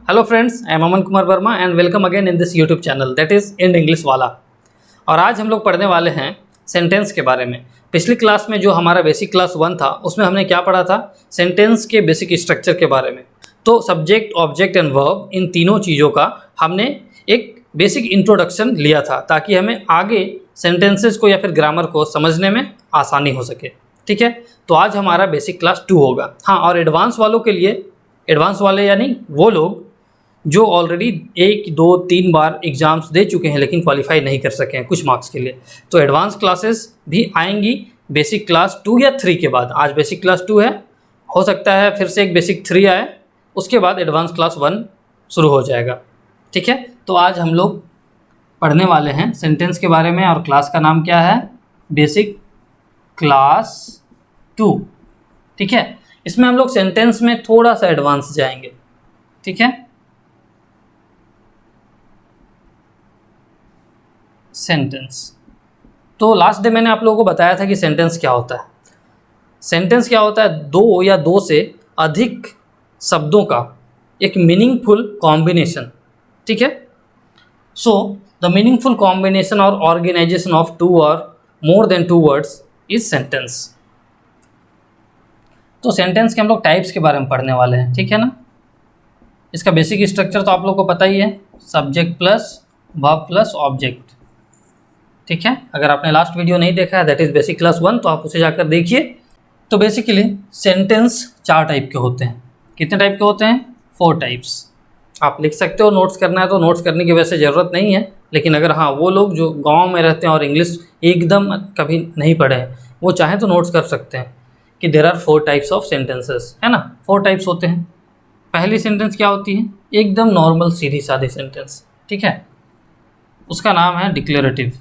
Hello friends, I am Aman Kumar Verma and welcome again in this YouTube channel that is Ind English वाला। और आज हम लोग पढ़ने वाले हैं सेंटेंस के बारे में। पिछली क्लास में जो हमारा बेसिक क्लास 1 था उसमें हमने क्या पढ़ा था, सेंटेंस के बेसिक स्ट्रक्चर के बारे में। तो subject, object and verb in तीनों चीज़ों का हमने एक बेसिक इंट्रोडक्शन लिया था ताकि हमें आगे सेंटेंसेस को या फिर ग्रामर को समझने में आसानी हो सके। ठीक है, तो आज हमारा बेसिक क्लास 2 होगा। हाँ, और एडवांस वालों के लिए, एडवांस वाले यानी वो लोग जो ऑलरेडी 1, 2, 3 बार एग्ज़ाम्स दे चुके हैं लेकिन क्वालिफाई नहीं कर सके हैं कुछ मार्क्स के लिए, तो एडवांस क्लासेस भी आएंगी बेसिक क्लास 2 या 3 के बाद। आज बेसिक क्लास 2 है, हो सकता है फिर से एक बेसिक 3 आए, उसके बाद एडवांस क्लास 1 शुरू हो जाएगा। ठीक है, तो आज हम लोग पढ़ने वाले हैं सेंटेंस के बारे में और क्लास का नाम क्या है, बेसिक क्लास 2। ठीक है, इसमें हम लोग सेंटेंस में थोड़ा सा एडवांस जाएंगे। ठीक है, सेंटेंस। तो लास्ट डे मैंने आप लोगों को बताया था कि सेंटेंस क्या होता है। सेंटेंस क्या होता है, 2 या 2 से अधिक शब्दों का एक मीनिंगफुल कॉम्बिनेशन। ठीक है, सो द मीनिंगफुल कॉम्बिनेशन और ऑर्गेनाइजेशन ऑफ 2 और more than 2 words is sentence. तो सेंटेंस के हम लोग टाइप्स के बारे में पढ़ने वाले हैं। ठीक है ना, इसका बेसिक स्ट्रक्चर तो आप लोग को पता ही है, subject plus verb plus object. ठीक है, अगर आपने लास्ट वीडियो नहीं देखा है दैट इज़ बेसिक क्लास 1 तो आप उसे जाकर देखिए। तो बेसिकली सेंटेंस 4 टाइप के होते हैं। कितने टाइप के होते हैं? 4 टाइप्स। आप लिख सकते हो, नोट्स करना है तो नोट्स करने की वैसे ज़रूरत नहीं है, लेकिन अगर हाँ वो लोग जो गाँव में रहते हैं और इंग्लिश एकदम कभी नहीं पढ़े हैं वो चाहें तो नोट्स कर सकते हैं कि there are 4 types of sentences, है ना। 4 टाइप्स होते हैं। पहली सेंटेंस क्या होती है, एकदम नॉर्मल सीधी सादी सेंटेंस। ठीक है, उसका नाम है डिक्लेरेटिव।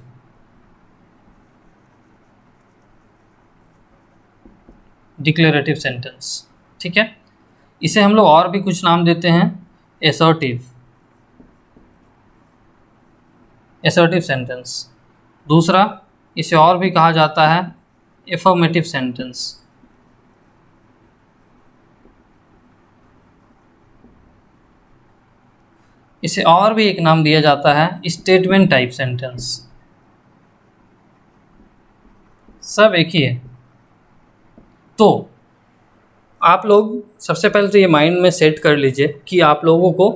Declarative sentence. ठीक है, इसे हम लोग और भी कुछ नाम देते हैं, एसर्टिव। Assertive sentence. दूसरा, इसे और भी कहा जाता है एफर्मेटिव सेंटेंस। इसे और भी एक नाम दिया जाता है स्टेटमेंट टाइप सेंटेंस। सब एक ही है। तो आप लोग सबसे पहले तो ये माइंड में सेट कर लीजिए कि आप लोगों को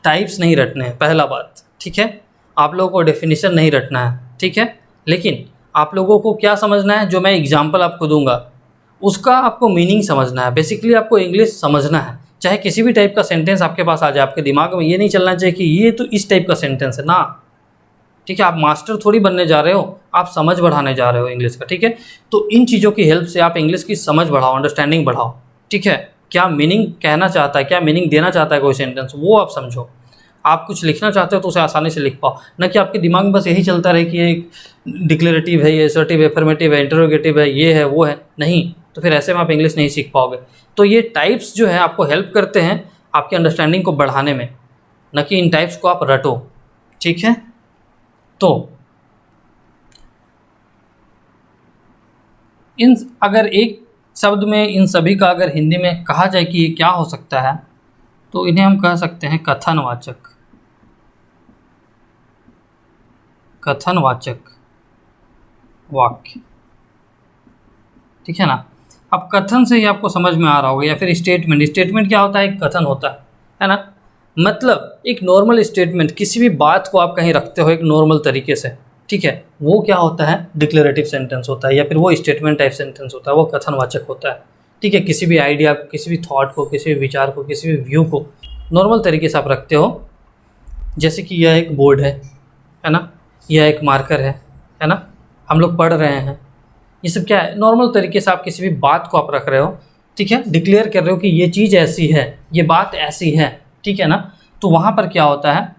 टाइप्स नहीं रटने हैं, पहला बात। ठीक है, आप लोगों को डेफिनेशन नहीं रटना है। ठीक है, लेकिन आप लोगों को क्या समझना है, जो मैं एग्जांपल आपको दूंगा उसका आपको मीनिंग समझना है। बेसिकली आपको इंग्लिश समझना है। चाहे किसी भी टाइप का सेंटेंस आपके पास आ जाए, आपके दिमाग में ये नहीं चलना चाहिए कि ये तो इस टाइप का सेंटेंस है ना। ठीक है, आप मास्टर थोड़ी बनने जा रहे हो, आप समझ बढ़ाने जा रहे हो इंग्लिश का। ठीक है, तो इन चीज़ों की हेल्प से आप इंग्लिश की समझ बढ़ाओ, अंडरस्टैंडिंग बढ़ाओ। ठीक है, क्या मीनिंग कहना चाहता है, क्या मीनिंग देना चाहता है कोई सेंटेंस, वो आप समझो। आप कुछ लिखना चाहते हो तो उसे आसानी से लिख पाओ, न कि आपके दिमाग में बस यही चलता रहे कि ये डिक्लेरेटिव है, ये असर्टिव, एफर्मेटिव है, इंटरोगेटिव है, ये है वो है। नहीं, तो फिर ऐसे में आप इंग्लिश नहीं सीख पाओगे। तो ये टाइप्स जो है आपको हेल्प करते हैं आपकी अंडरस्टैंडिंग को बढ़ाने में, न कि इन टाइप्स को आप रटो। ठीक है, तो इन अगर एक शब्द में इन सभी का अगर हिंदी में कहा जाए कि ये क्या हो सकता है, तो इन्हें हम कह सकते हैं कथनवाचक। कथनवाचक वाक्य। ठीक है ना। अब कथन से ही आपको समझ में आ रहा होगा, या फिर स्टेटमेंट। स्टेटमेंट क्या होता है, एक कथन होता है ना। मतलब एक नॉर्मल स्टेटमेंट, किसी भी बात को आप कहीं रखते हो एक नॉर्मल तरीके से, ठीक है, वो क्या होता है, डिक्लेरेटिव सेंटेंस होता है, या फिर वो स्टेटमेंट टाइप सेंटेंस होता है, वो कथनवाचक होता है। ठीक है, किसी भी आइडिया को, किसी भी थॉट को, किसी भी विचार को, किसी भी व्यू को नॉर्मल तरीके से आप रखते हो। जैसे कि यह एक बोर्ड है ना, यह एक मार्कर है ना, हम लोग पढ़ रहे हैं, ये सब क्या है, नॉर्मल तरीके से आप किसी भी बात को आप रख रहे हो। ठीक है, डिक्लेयर कर रहे हो कि ये चीज़ ऐसी है, ये बात ऐसी है। ठीक है ना, तो वहाँ पर क्या होता है,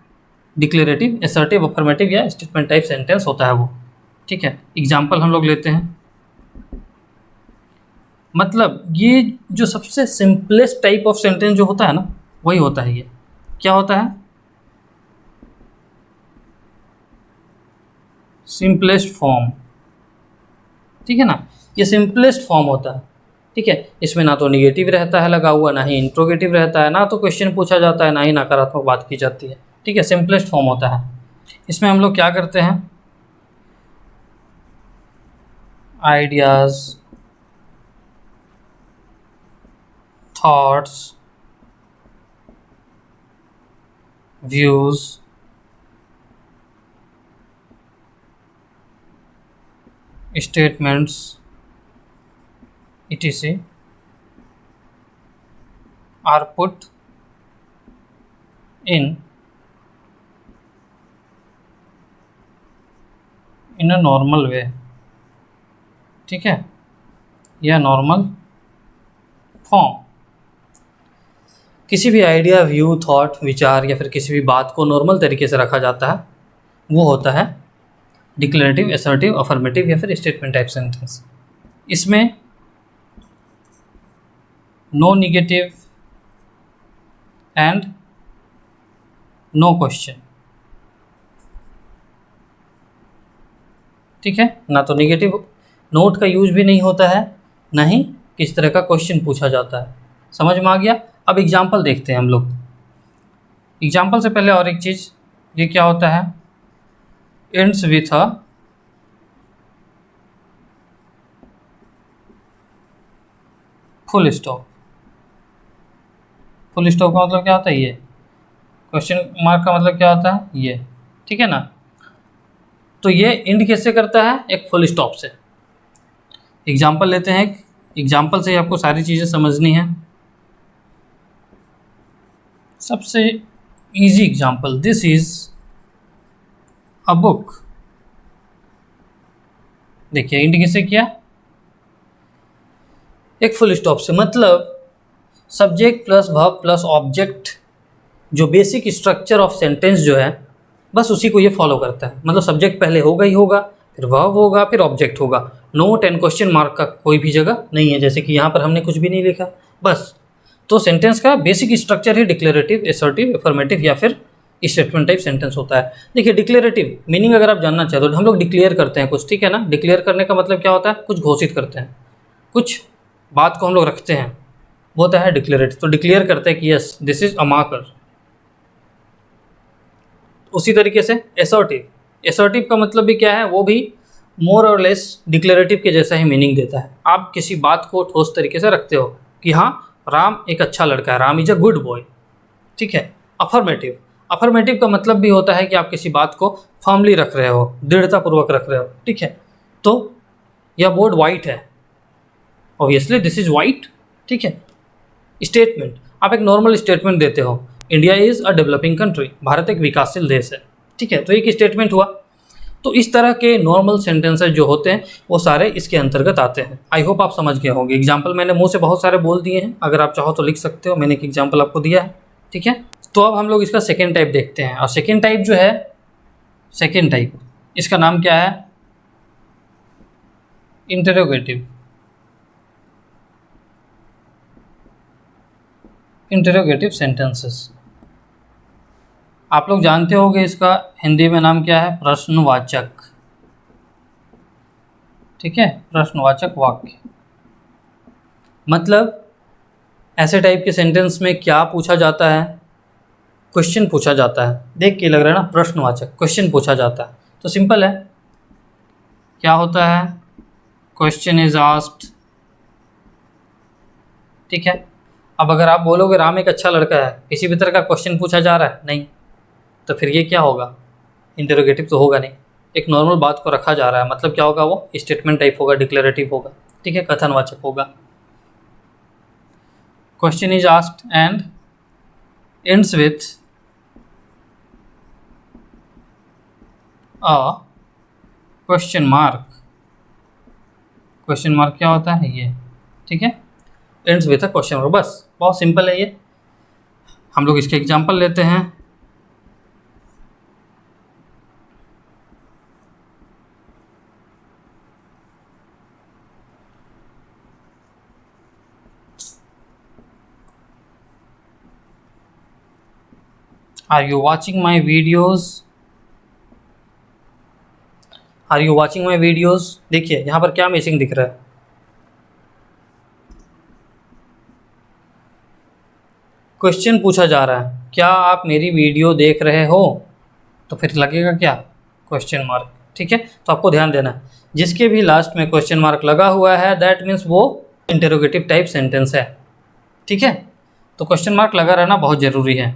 डिक्लेरेटिव, असर्टिव, अफर्मेटिव या स्टेटमेंट टाइप सेंटेंस होता है वो। ठीक है, एग्जाम्पल हम लोग लेते हैं। मतलब ये जो सबसे सिंपलेस्ट टाइप ऑफ सेंटेंस जो होता है ना, वही होता है ये। क्या होता है, सिंपलेस्ट फॉर्म। ठीक है ना, ये सिंपलेस्ट फॉर्म होता है। ठीक है। इसमें ना तो निगेटिव रहता है लगा हुआ, ना ही इंट्रोगेटिव रहता है, ना तो क्वेश्चन पूछा जाता है, ना ही नकारात्मक बात की जाती है। ठीक है, सिंपलेस्ट फॉर्म होता है। इसमें हम लोग क्या करते हैं, ideas, thoughts, views, statements etc are put in a normal way। ठीक है, या नॉर्मल फॉर्म। किसी भी आइडिया, व्यू, थॉट, विचार या फिर किसी भी बात को नॉर्मल तरीके से रखा जाता है, वो होता है डिक्लेरेटिव, असर्टिव, अफर्मेटिव या फिर स्टेटमेंट टाइप सेंटेंस। इसमें no negative and no question. ठीक है, ना तो निगेटिव नोट का यूज भी नहीं होता है, ना ही किस तरह का क्वेश्चन पूछा जाता है। समझ में आ गया। अब एग्जाम्पल देखते हैं हम लोग। एग्जाम्पल से पहले और एक चीज़, ये क्या होता है, ends with a full stop. Full stop का मतलब क्या होता है, ये क्वेश्चन मार्क का मतलब क्या होता है, ये। ठीक है ना, तो ये एंड कैसे करता है, एक फुल स्टॉप से। एग्जाम्पल लेते हैं, एग्जाम्पल से ही आपको सारी चीज़ें समझनी है। सबसे easy example, this is a book. देखिए एंड किससे किया, एक फुल स्टॉप से। मतलब subject plus verb plus object, जो बेसिक स्ट्रक्चर ऑफ सेंटेंस जो है, बस उसी को ये फॉलो करता है। मतलब सब्जेक्ट पहले होगा ही होगा, फिर वर्ब होगा, फिर ऑब्जेक्ट होगा। नोट एंड क्वेश्चन मार्क का कोई भी जगह नहीं है, जैसे कि यहाँ पर हमने कुछ भी नहीं लिखा बस। तो सेंटेंस का बेसिक स्ट्रक्चर ही डिक्लेरेटिव, असर्टिव, अफर्मेटिव या फिर स्टेटमेंट टाइप सेंटेंस होता है। देखिए डिक्लेरेटिव मीनिंग अगर आप जानना चाहते हो, तो हम लोग डिक्लेयर करते हैं कुछ। ठीक है ना, डिक्लेयर करने का मतलब क्या होता है, कुछ घोषित करते हैं, कुछ बात को हम लोग रखते हैं, वो होता है डिक्लेरेटिव। तो डिक्लेयर करते हैं कि yes this is a marker. उसी तरीके से असर्टिव, असर्टिव का मतलब भी क्या है, वो भी मोर और लेस डिक्लेरेटिव के जैसा ही मीनिंग देता है। आप किसी बात को ठोस तरीके से रखते हो कि हाँ राम एक अच्छा लड़का है, Ram is a good boy. ठीक है। अफर्मेटिव, अफर्मेटिव का मतलब भी होता है कि आप किसी बात को फर्मली रख रहे हो, दृढ़तापूर्वक रख रहे हो। ठीक है, तो यह बोर्ड वाइट है, ऑब्वियसली दिस इज वाइट। ठीक है। स्टेटमेंट, आप एक नॉर्मल स्टेटमेंट देते हो, India is a developing country, Bharat एक विकासशील देश है। ठीक है, तो एक स्टेटमेंट हुआ। तो इस तरह के नॉर्मल सेंटेंसेस जो होते हैं वो सारे इसके अंतर्गत आते हैं। आई होप आप समझ गए होंगे। एग्जाम्पल मैंने मुंह से बहुत सारे बोल दिए हैं, अगर आप चाहो तो लिख सकते हो, मैंने एक एग्जाम्पल आपको दिया है। ठीक है, तो अब हम लोग इसका सेकेंड टाइप देखते हैं। और सेकेंड टाइप जो है, सेकेंड टाइप इसका नाम क्या है, इंटरोगेटिव। इंटरोगेटिव सेंटेंसेस आप लोग जानते होंगे, इसका हिंदी में नाम क्या है, प्रश्नवाचक। ठीक है, प्रश्नवाचक वाक्य। मतलब ऐसे टाइप के सेंटेंस में क्या पूछा जाता है, क्वेश्चन पूछा जाता है। देख के लग रहा है ना, प्रश्नवाचक, क्वेश्चन पूछा जाता है। तो सिंपल है, क्या होता है, क्वेश्चन इज आस्क्ड। ठीक है, अब अगर आप बोलोगे राम एक अच्छा लड़का है, किसी भी तरह का क्वेश्चन पूछा जा रहा है नहीं, तो फिर ये क्या होगा, इंटरोगेटिव तो होगा नहीं। एक नॉर्मल बात को रखा जा रहा है, मतलब क्या होगा, वो स्टेटमेंट टाइप होगा, डिक्लेरेटिव होगा। ठीक है, कथनवाचक होगा। Question is asked and ends with a question mark. Question mark क्या होता है, ये। ठीक है, ends with a question mark, बस बहुत सिंपल है ये। हम लोग इसके एग्जांपल लेते हैं। Are you watching my videos? Are you watching my videos? देखिए यहाँ पर क्या मिसिंग दिख रहा है, क्वेश्चन पूछा जा रहा है, क्या आप मेरी वीडियो देख रहे हो, तो फिर लगेगा क्या, क्वेश्चन मार्क। ठीक है, तो आपको ध्यान देना है, जिसके भी लास्ट में क्वेश्चन मार्क लगा हुआ है दैट मीन्स वो इंटरोगेटिव टाइप सेंटेंस है। ठीक है, तो क्वेश्चन मार्क लगा रहना बहुत ज़रूरी है।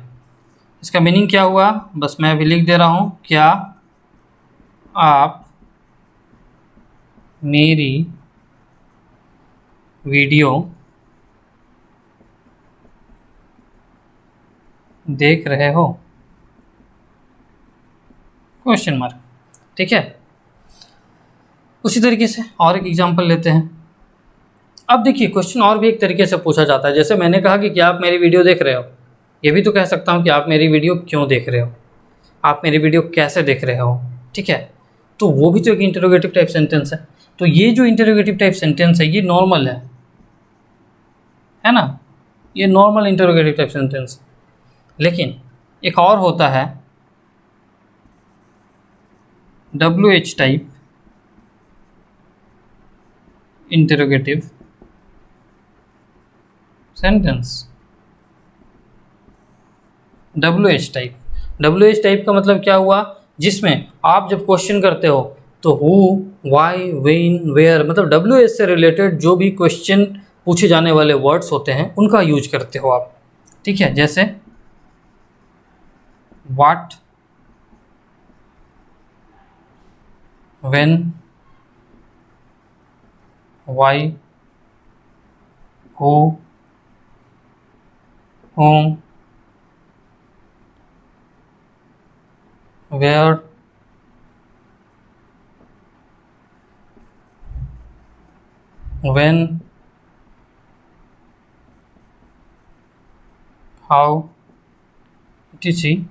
इसका मीनिंग क्या हुआ, बस मैं अभी लिख दे रहा हूँ, क्या आप मेरी वीडियो देख रहे हो, क्वेश्चन मार्क। ठीक है, उसी तरीके से और एक एग्जांपल लेते हैं। अब देखिए क्वेश्चन और भी एक तरीके से पूछा जाता है, जैसे मैंने कहा कि क्या आप मेरी वीडियो देख रहे हो, ये भी तो कह सकता हूँ कि आप मेरी वीडियो क्यों देख रहे हो, आप मेरी वीडियो कैसे देख रहे हो। ठीक है, तो वो भी तो एक इंटरोगेटिव टाइप सेंटेंस है। तो ये जो इंटरोगेटिव टाइप सेंटेंस है ये नॉर्मल है ना, ये नॉर्मल इंटरोगेटिव टाइप सेंटेंस। लेकिन एक और होता है WH type interrogative sentence. WH type का मतलब क्या हुआ, जिसमें आप जब क्वेश्चन करते हो तो हु, वाई, व्हेन, वेयर, मतलब WH से रिलेटेड जो भी क्वेश्चन पूछे जाने वाले वर्ड्स होते हैं उनका यूज करते हो आप। ठीक है, जैसे what, when, why, who, whom, where, when, how, etc.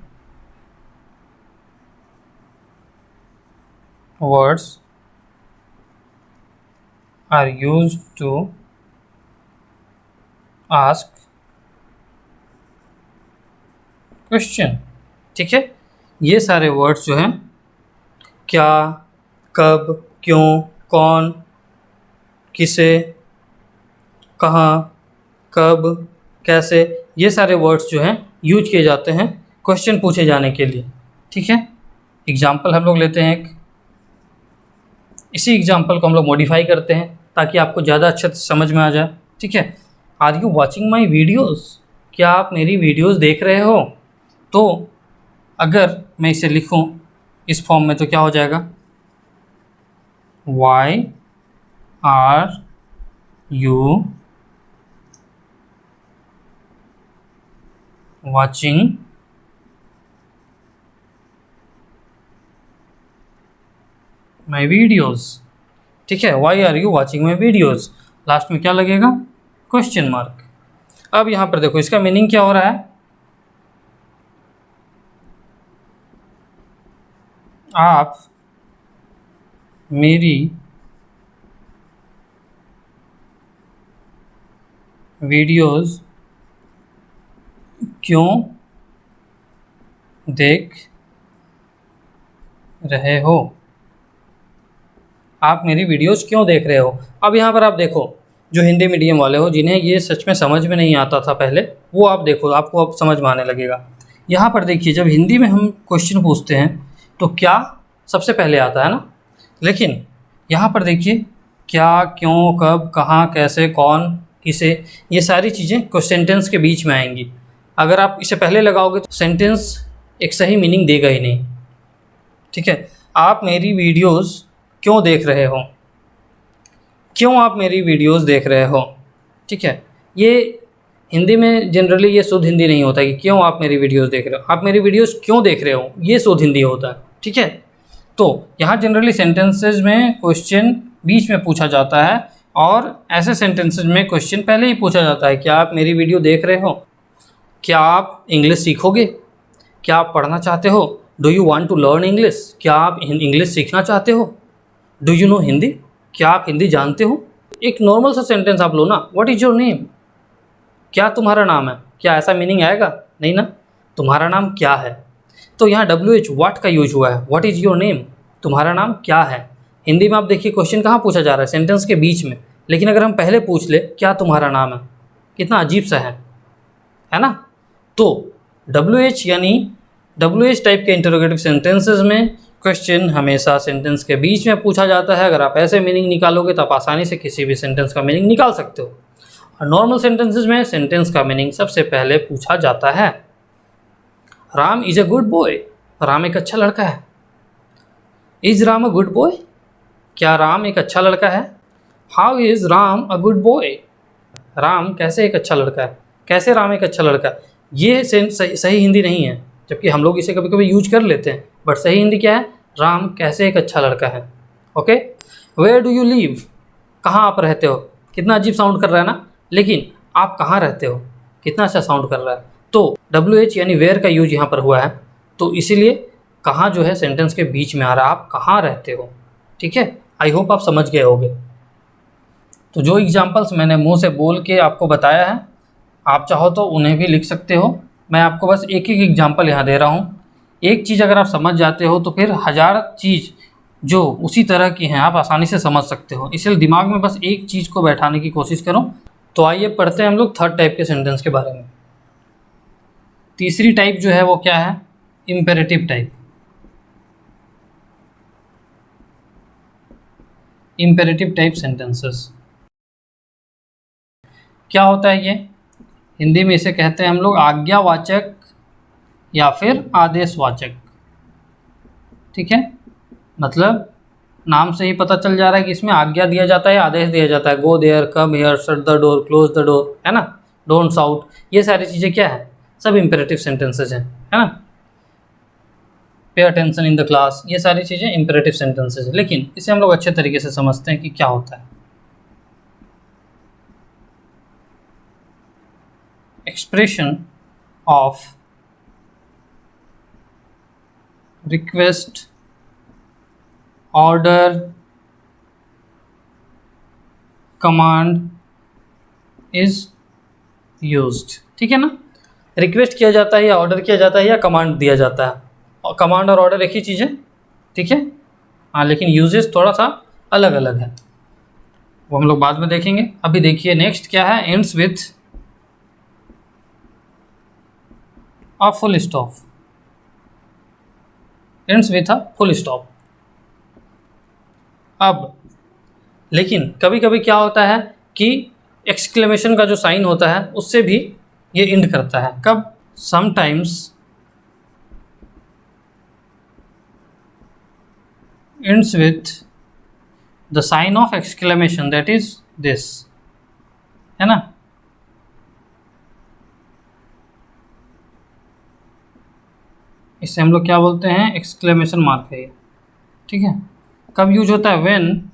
words are used to ask question। ठीक है, ये सारे वर्ड्स जो हैं क्या, कब, क्यों, कौन, किसे, कहाँ, कब, कैसे, ये सारे वर्ड्स जो हैं यूज किए जाते हैं क्वेश्चन पूछे जाने के लिए। ठीक है, एग्जाम्पल हम लोग लेते हैं एक, इसी एग्जाम्पल को हम लोग मॉडिफाई करते हैं ताकि आपको ज़्यादा अच्छे से समझ में आ जाए। ठीक है, are you watching my videos, क्या आप मेरी वीडियोज़ देख रहे हो। तो अगर मैं इसे लिखूं इस फॉर्म में तो क्या हो जाएगा, why are you watching my videos. ठीक है, why are you watching my videos, last में क्या लगेगा, क्वेश्चन मार्क। अब यहाँ पर देखो इसका मीनिंग क्या हो रहा है, आप मेरी वीडियोज़ क्यों देख रहे हो, आप मेरी वीडियोज़ क्यों देख रहे हो। अब यहाँ पर आप देखो, जो हिंदी मीडियम वाले हो जिन्हें ये सच में समझ में नहीं आता था पहले, वो आप देखो आपको अब समझ में आने लगेगा। यहाँ पर देखिए जब हिंदी में हम क्वेश्चन पूछते हैं तो क्या सबसे पहले आता है ना, लेकिन यहाँ पर देखिए क्या, क्यों, कब, कहाँ, कैसे, कौन, किसे, ये सारी चीज़ें सेंटेंस के बीच में आएंगी। अगर आप इसे पहले लगाओगे तो सेंटेंस एक सही मीनिंग देगा ही नहीं। ठीक है, आप मेरी वीडियोज़ क्यों देख रहे हो, क्यों आप मेरी वीडियोज़ देख रहे हो। ठीक है, ये हिंदी में जनरली ये शुद्ध हिंदी नहीं होता कि क्यों आप मेरी वीडियोज़ देख रहे हो, आप मेरी वीडियोज़ क्यों देख रहे हो, ये शुद्ध हिंदी होता है। ठीक है, तो यहाँ जनरली सेंटेंसेज में क्वेश्चन बीच में पूछा जाता है और ऐसे सेंटेंसेज में क्वेश्चन पहले ही पूछा जाता है, क्या आप मेरी वीडियो देख रहे हो, क्या आप इंग्लिश सीखोगे, क्या आप पढ़ना चाहते हो, do you want to learn English, क्या आप इंग्लिश सीखना चाहते हो, डू यू नो हिंदी, क्या आप हिंदी जानते हो। एक नॉर्मल सा सेंटेंस आप लो ना, व्हाट इज़ योर नेम, क्या तुम्हारा नाम है, क्या ऐसा मीनिंग आएगा, नहीं ना, तुम्हारा नाम क्या है। तो यहाँ WH व्हाट का यूज हुआ है, व्हाट इज़ योर नेम, तुम्हारा नाम क्या है। हिंदी में आप देखिए क्वेश्चन कहाँ पूछा जा रहा है, सेंटेंस के बीच में, लेकिन अगर हम पहले पूछ ले क्या तुम्हारा नाम है, कितना अजीब सा है ना। तो WH यानी WH टाइप के इंटरोगेटिव सेंटेंसेस में क्वेश्चन हमेशा सेंटेंस के बीच में पूछा जाता है। अगर आप ऐसे मीनिंग निकालोगे तो आप आसानी से किसी भी सेंटेंस का मीनिंग निकाल सकते हो। और नॉर्मल सेंटेंसेस में सेंटेंस का मीनिंग सबसे पहले पूछा जाता है। Ram is a good boy, Ram एक अच्छा लड़का है। Is Ram a good boy, क्या राम एक अच्छा लड़का है। How is Ram a good boy, Ram कैसे एक अच्छा लड़का है, कैसे राम एक अच्छा लड़का है। ये सही हिंदी नहीं है, जबकि हम लोग इसे कभी कभी यूज कर लेते हैं, बट सही हिंदी क्या है, राम कैसे एक अच्छा लड़का है। Okay, where do you live, कहाँ आप रहते हो। कितना अजीब साउंड कर रहा है ना, लेकिन आप कहाँ रहते हो, कितना अच्छा साउंड कर रहा है। तो WH यानी वेयर का यूज यहाँ पर हुआ है, तो इसीलिए कहाँ जो है सेंटेंस के बीच में आ रहा है, आप कहाँ रहते हो। ठीक है, आई होप आप समझ गए होंगे। तो जो एग्जाम्पल्स मैंने मुंह से बोल के आपको बताया है, आप चाहो तो उन्हें भी लिख सकते हो। मैं आपको बस एक एक एग्जाम्पल यहाँ दे रहा हूँ। एक चीज़ अगर आप समझ जाते हो तो फिर हज़ार चीज़ जो उसी तरह की हैं आप आसानी से समझ सकते हो। इसलिए दिमाग में बस एक चीज़ को बैठाने की कोशिश करो। तो आइए पढ़ते हैं हम लोग थर्ड टाइप के सेंटेंस के बारे में। तीसरी टाइप जो है वो क्या है, imperative type. Imperative type sentences क्या होता है ये, हिंदी में इसे कहते हैं हम लोग आज्ञावाचक या फिर आदेशवाचक। ठीक है, मतलब नाम से ही पता चल जा रहा है कि इसमें आज्ञा दिया जाता है, आदेश दिया जाता है। Go there, come here, shut the door, close the door, है ना, डोंट शाउट, ये सारी चीज़ें क्या है, सब इम्पेरेटिव सेंटेंसेज हैं, है ना। Pay attention in the class, ये सारी चीज़ें इम्पेरेटिव सेंटेंसेज हैं। लेकिन इसे हम लोग अच्छे तरीके से समझते हैं कि क्या होता है। Expression of request, order, command is used. ठीक है ना, रिक्वेस्ट किया जाता है या ऑर्डर किया जाता है या कमांड दिया जाता है, और कमांड और ऑर्डर एक ही चीज़ है। ठीक है, हाँ, लेकिन यूजेस थोड़ा सा अलग अलग है, वो हम लोग बाद में देखेंगे। अभी देखिए नेक्स्ट क्या है, ends with a full stop. Ends with a full stop. अब लेकिन कभी कभी क्या होता है कि एक्सक्लेमेशन का जो साइन होता है उससे भी ये एंड करता है। कब, sometimes ends with the sign of exclamation, that is this, है ना। इससे हम लोग क्या बोलते हैं, एक्सक्लेमेशन मार्क है ये। ठीक है, कब यूज होता है, when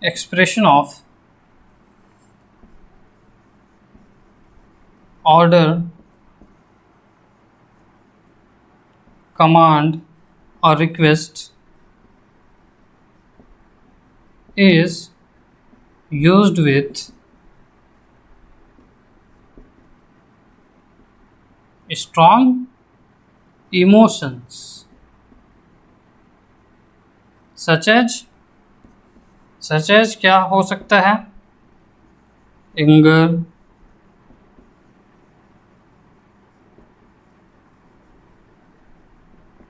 expression of order, command or request is used with strong emotions such as क्या हो सकता है, anger,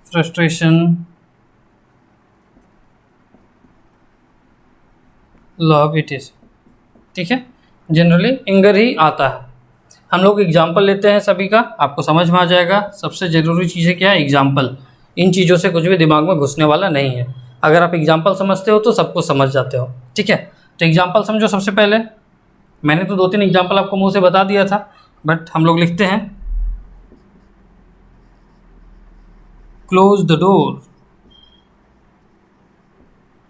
frustration, love, it is. ठीक है, जनरली एंगर ही आता है। हम लोग एग्जाम्पल लेते हैं सभी का, आपको समझ में आ जाएगा। सबसे ज़रूरी चीज़ है क्या है, एग्जाम्पल। इन चीज़ों से कुछ भी दिमाग में घुसने वाला नहीं है। अगर आप एग्जाम्पल समझते हो तो सब कुछ समझ जाते हो। ठीक है, तो एग्जाम्पल समझो। सबसे पहले मैंने तो 2-3 एग्जाम्पल आपको मुंह से बता दिया था, बट हम लोग लिखते हैं क्लोज द डोर,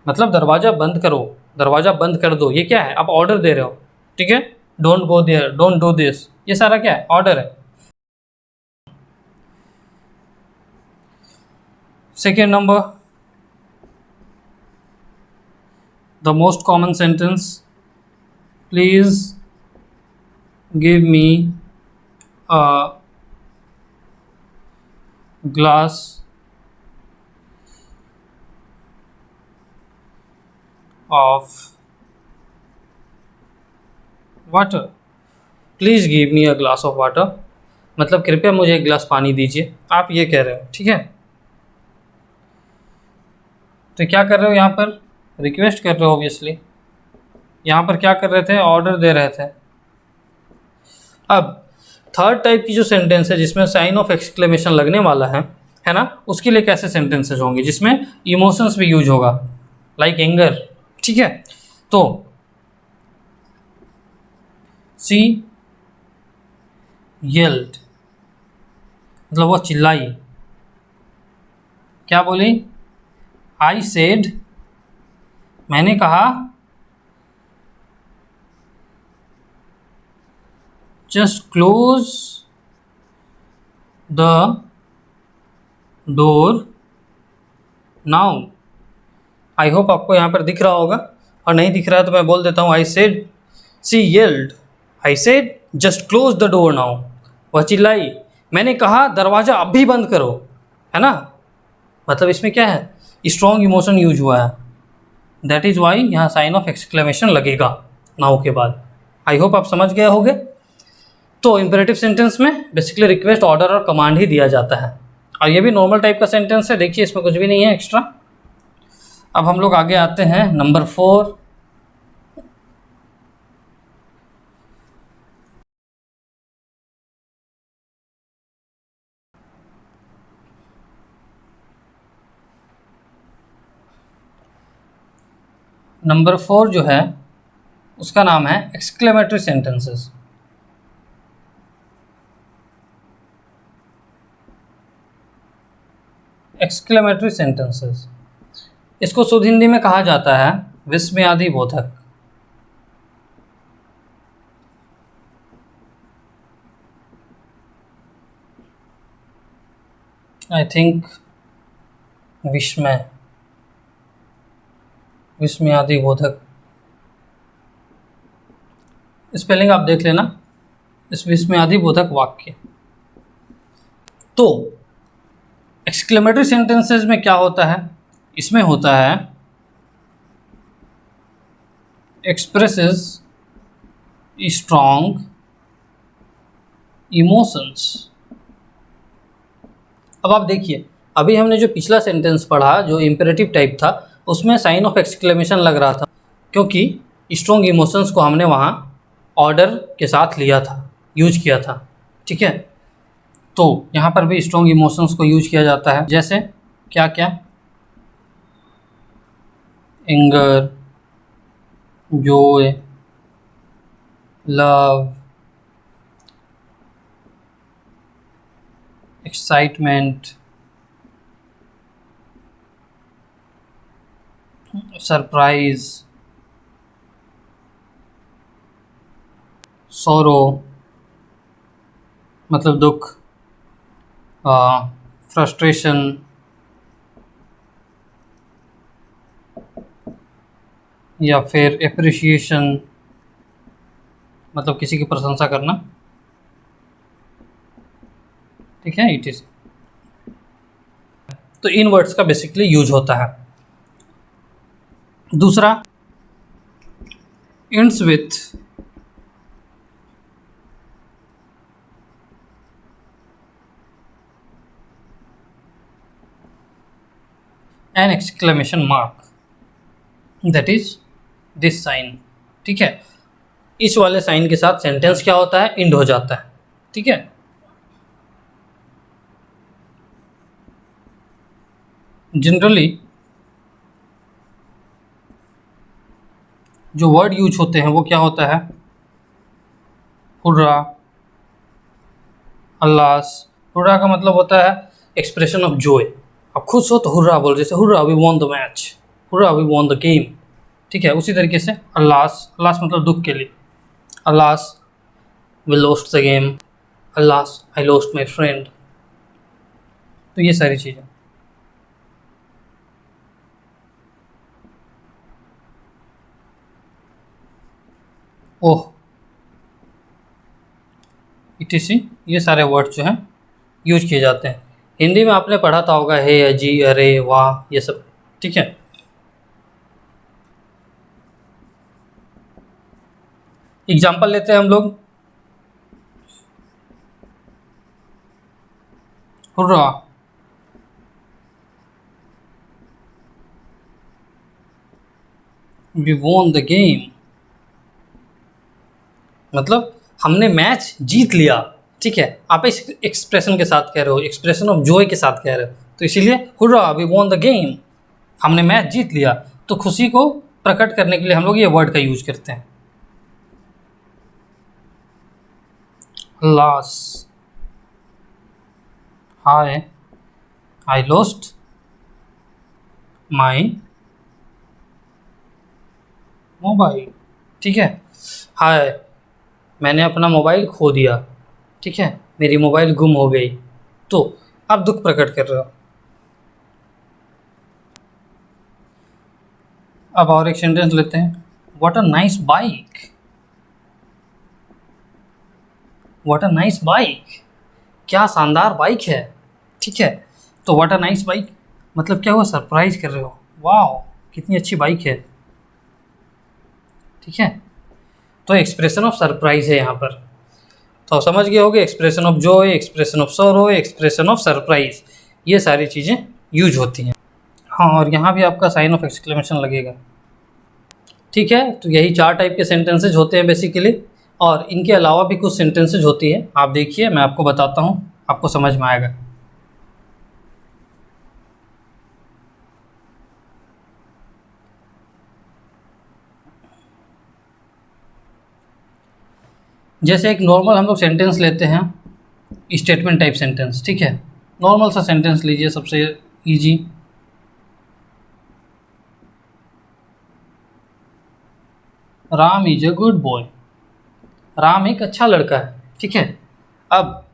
मतलब दरवाज़ा बंद करो, दरवाज़ा बंद कर दो। ये क्या है, आप ऑर्डर दे रहे हो। ठीक है, don't go there, don't do this, ये सारा क्या है, ऑर्डर है। Second number, the most common sentence, please give me a glass of water, please give me a glass of water, मतलब कृपया मुझे एक गिलास पानी दीजिए, आप ये कह रहे हो, ठीक है। तो क्या कर रहे हो यहाँ पर, रिक्वेस्ट कर रहे हो ऑब्वियसली। यहाँ पर क्या कर रहे थे, ऑर्डर दे रहे थे। अब थर्ड टाइप की जो सेंटेंस है जिसमें साइन ऑफ एक्सक्लेमेशन लगने वाला है ना, उसके लिए कैसे सेंटेंसेस होंगे जिसमें इमोशंस भी यूज होगा, लाइक एंगर, ठीक है। तो सी येल्ड, मतलब वो चिल्लाई, क्या बोली, आई सेड, मैंने कहा, just close the door now. I hope आपको यहाँ पर दिख रहा होगा, और नहीं दिख रहा है तो मैं बोल देता हूँ, I said, she yelled, I said just close the door now, वह चिल्लाई, मैंने कहा दरवाज़ा अभी बंद करो, है ना। मतलब इसमें क्या है, स्ट्रॉन्ग इमोशन यूज हुआ है, दैट इज़ वाई यहाँ साइन ऑफ एक्सक्लेमेशन लगेगा नाउ के बाद। आई होप आप समझ गए होंगे। तो इम्पेरेटिव सेंटेंस में बेसिकली रिक्वेस्ट, ऑर्डर और कमांड ही दिया जाता है, और ये भी नॉर्मल टाइप का सेंटेंस है, देखिए इसमें कुछ भी नहीं है एक्स्ट्रा। अब हम लोग आगे आते हैं नंबर 4। नंबर 4 जो है उसका नाम है एक्सक्लेमेटरी सेंटेंसेस। एक्सक्लेमेटरी सेंटेंसेस, इसको शुद्ध हिंदी में कहा जाता है विस्मयादि बोधक। आई थिंक विस्मयादि बोधक, स्पेलिंग आप देख लेना, इस विस्मयादि बोधक वाक्य। तो एक्सक्लेमेटरी सेंटेंसेस में क्या होता है, इसमें होता है एक्सप्रेसेस स्ट्रॉन्ग इमोशंस। अब आप देखिए, अभी हमने जो पिछला सेंटेंस पढ़ा जो इम्पेरेटिव टाइप था, उसमें साइन ऑफ एक्सक्लेमेशन लग रहा था, क्योंकि स्ट्रॉन्ग इमोशंस को हमने वहाँ ऑर्डर के साथ लिया था, यूज किया था, ठीक है। तो यहाँ पर भी स्ट्रॉन्ग इमोशंस को यूज किया जाता है, जैसे क्या क्या, anger, Joy, love, excitement, surprise, sorrow मतलब दुख, फ्रस्ट्रेशन, या फिर एप्रिसिएशन मतलब किसी की प्रशंसा करना, ठीक है, इट इज। तो इन वर्ड्स का बेसिकली यूज होता है। दूसरा, ends with an exclamation mark, that is this sign, ठीक है। इस वाले साइन के साथ सेंटेंस क्या होता है, एंड हो जाता है, ठीक है। जनरली जो वर्ड यूज होते हैं वो क्या होता है, हुर्रा, अल्लास। हुर्रा का मतलब होता है एक्सप्रेशन ऑफ जॉय, आप खुश हो तो हुर्रा बोल, जैसे hurrah we won the match, hurrah we won the game, ठीक है। उसी तरीके से अल्लास, अल्लास मतलब दुख के लिए, alas we lost the game, alas I lost my friend. तो ये सारी चीज़ें। ओह, etc, ये सारे वर्ड जो हैं यूज किए जाते हैं। हिंदी में आपने पढ़ा था होगा, हे, अजी, अरे, वाह, ये सब, ठीक है। एग्जाम्पल लेते हैं हम लोग। Hurrah, we won the game, मतलब हमने मैच जीत लिया। ठीक है, आप इस एक्सप्रेशन के साथ कह रहे हो, एक्सप्रेशन ऑफ जॉय के साथ कह रहे हो, तो इसीलिए hurrah we won the game, हमने मैच जीत लिया। तो खुशी को प्रकट करने के लिए हम लोग ये वर्ड का यूज करते हैं। Loss, hi I lost my mobile. ठीक है, हाय मैंने अपना मोबाइल खो दिया। ठीक है, मेरी मोबाइल गुम हो गई। तो आप दुख प्रकट कर रहे हो। अब और एक सेंटेंस लेते हैं। What a nice bike, what a nice bike, क्या शानदार बाइक है। ठीक है, तो व्हाट अ नाइस बाइक मतलब क्या हुआ, सरप्राइज कर रहे हो, वाह कितनी अच्छी बाइक है। ठीक है, तो एक्सप्रेशन ऑफ सरप्राइज है यहाँ पर। तो समझ गए होगे, expression of Joy, expression of sorrow, expression of surprise, ये सारी चीज़ें यूज होती हैं। हाँ, और यहाँ भी आपका साइन ऑफ एक्सक्लेमेशन लगेगा। ठीक है, तो यही 4 टाइप के सेंटेंसेज होते हैं बेसिकली, और इनके अलावा भी कुछ सेंटेंसेज होती है। आप देखिए, मैं आपको बताता हूँ, आपको समझ में आएगा। जैसे एक नॉर्मल हम लोग सेंटेंस लेते हैं, स्टेटमेंट टाइप सेंटेंस। ठीक है, नॉर्मल सा सेंटेंस लीजिए, सबसे easy. Ram is a good boy, Ram एक अच्छा लड़का है। ठीक है, अब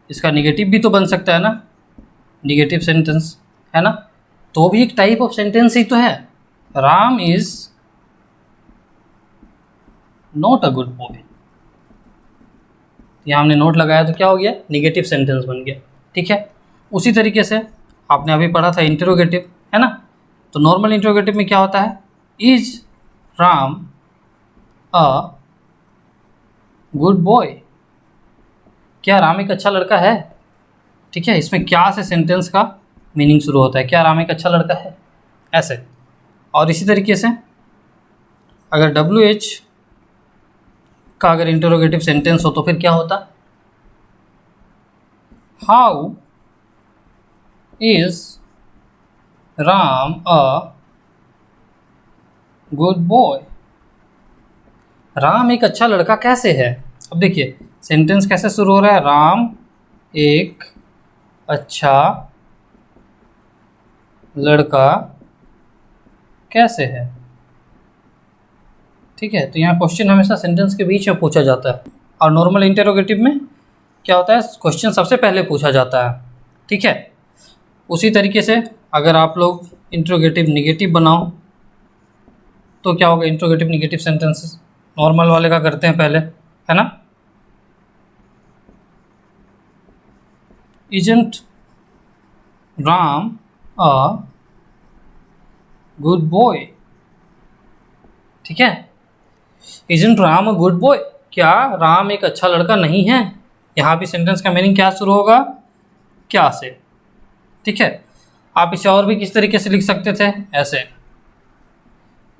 इसका निगेटिव भी तो बन सकता है ना, निगेटिव सेंटेंस है ना, तो भी एक टाइप ऑफ सेंटेंस ही तो है। Ram is not a good boy, यहाँ हमने नोट लगाया तो क्या हो गया, निगेटिव सेंटेंस बन गया। ठीक है, उसी तरीके से आपने अभी पढ़ा था इंटरोगेटिव, है ना, तो नॉर्मल इंटरोगेटिव में क्या होता है, is Ram a good boy, क्या राम एक अच्छा लड़का है। ठीक है, इसमें क्या से सेंटेंस का मीनिंग शुरू होता है, क्या राम एक अच्छा लड़का है, ऐसे। और इसी तरीके से अगर WH का अगर इंटरोगेटिव सेंटेंस हो तो फिर क्या होता, how is Ram a good boy, Ram एक अच्छा लड़का कैसे है। अब देखिए सेंटेंस कैसे शुरू हो रहा है, राम एक अच्छा लड़का कैसे है। ठीक है, तो यहाँ क्वेश्चन हमेशा सेंटेंस के बीच में पूछा जाता है, और नॉर्मल इंटरोगेटिव में क्या होता है, क्वेश्चन सबसे पहले पूछा जाता है। ठीक है, उसी तरीके से अगर आप लोग इंटरोगेटिव निगेटिव बनाओ तो क्या होगा, इंटरोगेटिव निगेटिव सेंटेंसेस नॉर्मल वाले का करते हैं पहले, है ना। Isn't Ram a good boy. ठीक है, isn't Ram a good boy, क्या राम एक अच्छा लड़का नहीं है। यहाँ भी सेंटेंस का मीनिंग क्या शुरू होगा, क्या से। ठीक है, आप इसे और भी किस तरीके से लिख सकते थे, ऐसे,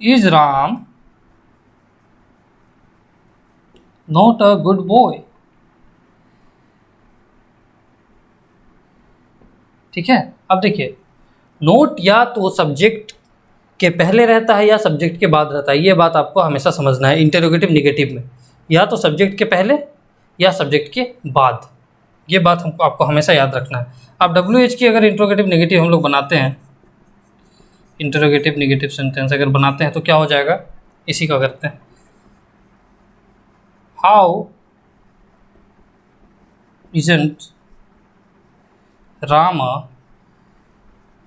is Ram not a good boy. ठीक है, अब देखिए नोट या तो सब्जेक्ट के पहले रहता है या सब्जेक्ट के बाद रहता है, ये बात आपको हमेशा समझना है इंटरोगेटिव निगेटिव में, या तो सब्जेक्ट के पहले या सब्जेक्ट के बाद, ये बात हमको आपको हमेशा याद रखना है। अब WH की अगर इंटरोगेटिव निगेटिव हम लोग बनाते हैं, इंटरोगेटिव निगेटिव सेंटेंस अगर बनाते हैं तो क्या हो जाएगा, इसी का करते हैं, how isn't Ram a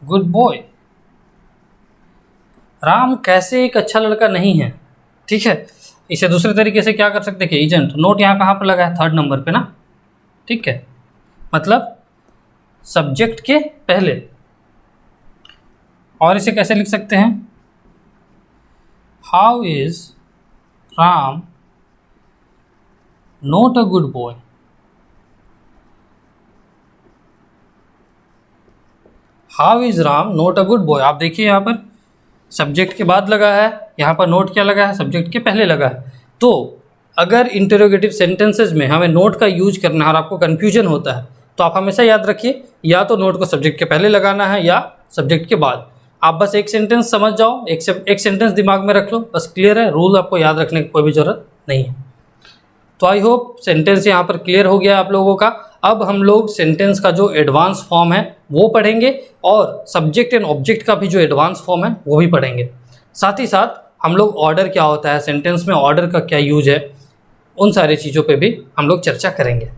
good boy, Ram कैसे एक अच्छा लड़का नहीं है। ठीक है, इसे दूसरे तरीके से क्या कर सकते हैं कि एजेंट, नोट यहाँ कहाँ पर लगा है, 3rd नंबर पे ना। ठीक है, मतलब सब्जेक्ट के पहले, और इसे कैसे लिख सकते हैं, how is Ram not a good boy. How is Ram not a good boy. आप देखिए यहाँ पर सब्जेक्ट के बाद लगा है, यहाँ पर नोट क्या लगा है, सब्जेक्ट के पहले लगा है। तो अगर इंटरोगेटिव सेंटेंसेज में हमें नोट का यूज करना है और आपको कन्फ्यूजन होता है तो आप हमेशा याद रखिए या तो नोट को सब्जेक्ट के पहले लगाना है या सब्जेक्ट के बाद। आप बस एक सेंटेंस समझ जाओ, एक सेंटेंस दिमाग में रख लो, बस क्लियर है। रूल आपको याद रखने की कोई भी ज़रूरत नहीं है। तो आई होप सेंटेंस यहाँ पर क्लियर हो गया आप लोगों का। अब हम लोग सेंटेंस का जो एडवांस फॉर्म है वो पढ़ेंगे और सब्जेक्ट एंड ऑब्जेक्ट का भी जो एडवांस फॉर्म है वो भी पढ़ेंगे। साथ ही साथ हम लोग ऑर्डर क्या होता है, सेंटेंस में ऑर्डर का क्या यूज है, उन सारी चीज़ों पे भी हम लोग चर्चा करेंगे।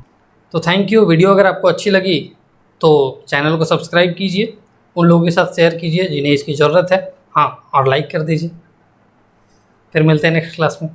तो थैंक यू। वीडियो अगर आपको अच्छी लगी तो चैनल को सब्सक्राइब कीजिए, उन लोगों के साथ शेयर कीजिए जिन्हें इसकी ज़रूरत है, हाँ, और लाइक कर दीजिए। फिर मिलते हैं नेक्स्ट क्लास में।